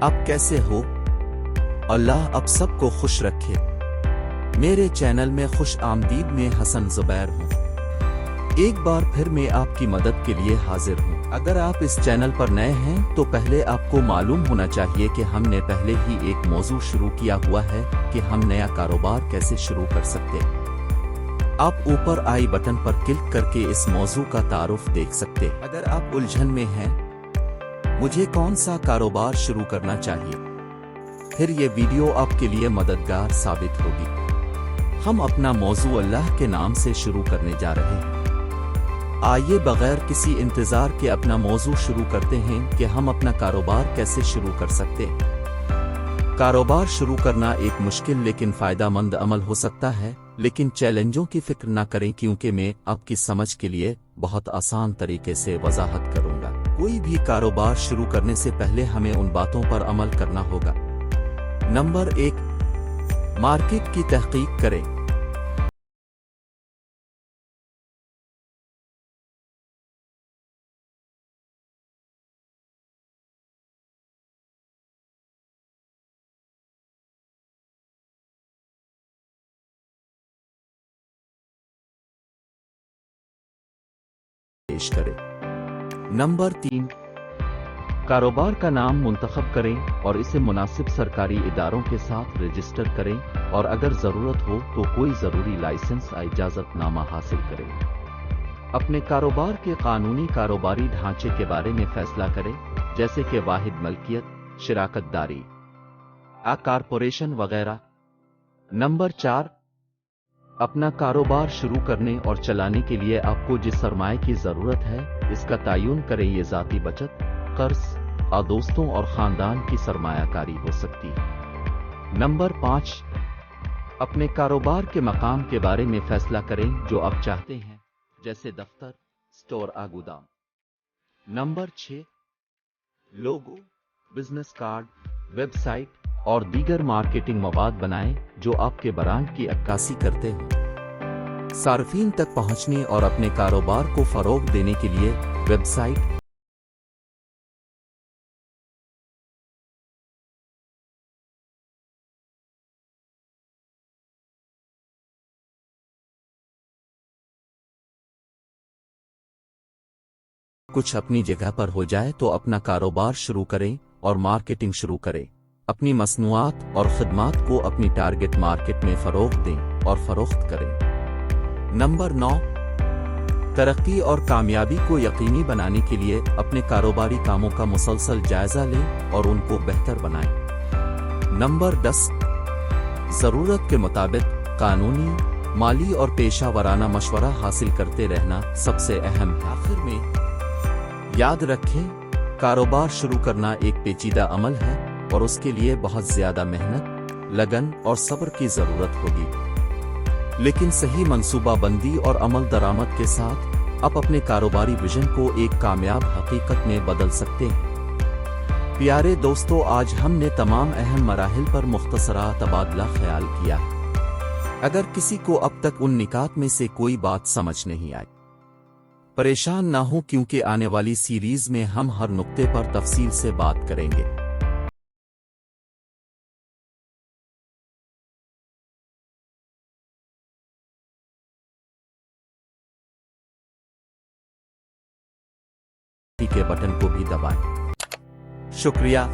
आप कैसे हो? अल्लाह आप सबको खुश रखे। मेरे चैनल में खुश आमदीद में हसन जुबैर हूँ। एक बार फिर मैं आपकी मदद के लिए हाजिर हूँ। अगर आप इस चैनल पर नए हैं तो पहले आपको मालूम होना चाहिए कि हमने पहले ही एक मौजू शुरू किया हुआ है कि हम नया कारोबार कैसे शुरू कर सकते हैं। आप ऊपर आई बटन पर क्लिक करके इस मौजू का तारुफ देख सकते। अगर आप उलझन में हैं, मुझे कौन सा कारोबार शुरू करना चाहिए, फिर ये वीडियो आपके लिए मददगार साबित होगी। हम अपना मौजू अल्लाह के नाम से शुरू करने जा रहे हैं। आइए बगैर किसी इंतजार के अपना मौजू शुरू करते हैं कि हम अपना कारोबार कैसे शुरू कर सकते हैं। कारोबार शुरू करना एक मुश्किल लेकिन फायदेमंद अमल हो सकता है, लेकिन चैलेंजों की फिक्र न करें क्योंकि मैं आपकी समझ के लिए बहुत आसान तरीके से वजाहत करूंगा। कोई भी कारोबार शुरू करने से पहले हमें उन बातों पर अमल करना होगा। नंबर 1, मार्केट की तहकीक करें। पेश करें। नंबर 3, कारोबार का नाम मुंतखब करें और इसे मुनासिब सरकारी इदारों के साथ रजिस्टर करें और अगर ज़रूरत हो तो कोई ज़रूरी लाइसेंस या इजाज़तनामा हासिल करें। अपने कारोबार के कानूनी कारोबारी ढांचे के बारे में फैसला करें, जैसे कि वाहिद मलकियत, शराकतदारी, कॉरपोरेशन वगैरह। नंबर 4, अपना कारोबार शुरू करने और चलाने के लिए आपको जिस सरमाए की ज़रूरत है इसका तयन करें। ये ज़ाती बचत, कर्ज, दोस्तों और ख़ानदान की सरमायाकारी हो सकती है। नंबर 5, अपने कारोबार के मकाम के बारे में फैसला करें जो आप चाहते हैं, जैसे दफ्तर, स्टोर या गोदाम। नंबर 6, लोगो, बिजनेस कार्ड, वेबसाइट और दीगर मार्केटिंग मवाद बनाएं जो आपके ब्रांड की अक्कासी करते हैं। सार्फिन तक पहुंचने और अपने कारोबार को फरोग देने के लिए वेबसाइट, कुछ अपनी जगह पर हो जाए तो अपना कारोबार शुरू करें और मार्केटिंग शुरू करें। अपनी मसनूआत और खिदमात को अपनी टारगेट मार्केट में फरोग दें और फरोख्त करें। नंबर 9, तरक्की और कामयाबी को यकीनी बनाने के लिए अपने कारोबारी कामों का मुसलसल जायजा लें और उनको बेहतर बनाएं। नंबर 10, ज़रूरत के मुताबिक कानूनी, माली और पेशा वराना मशवरा हासिल करते रहना सबसे अहम है। आखिर में याद रखें, कारोबार शुरू करना एक पेचीदा अमल है और उसके लिए बहुत ज्यादा मेहनत, लगन और सब्र की जरूरत होगी। लेकिन सही मंसूबाबंदी और अमल दरामद के साथ आप अपने कारोबारी विजन को एक कामयाब हकीकत में बदल सकते हैं। प्यारे दोस्तों, आज हमने तमाम अहम मराहिल पर मुख्तसरा तबादला ख्याल किया है। अगर किसी को अब तक उन निकात में से कोई बात समझ नहीं आई, परेशान ना हो क्योंकि आने वाली सीरीज में हम हर नुक्ते पर तफसील से बात करेंगे। के बटन को भी दबाएं। शुक्रिया।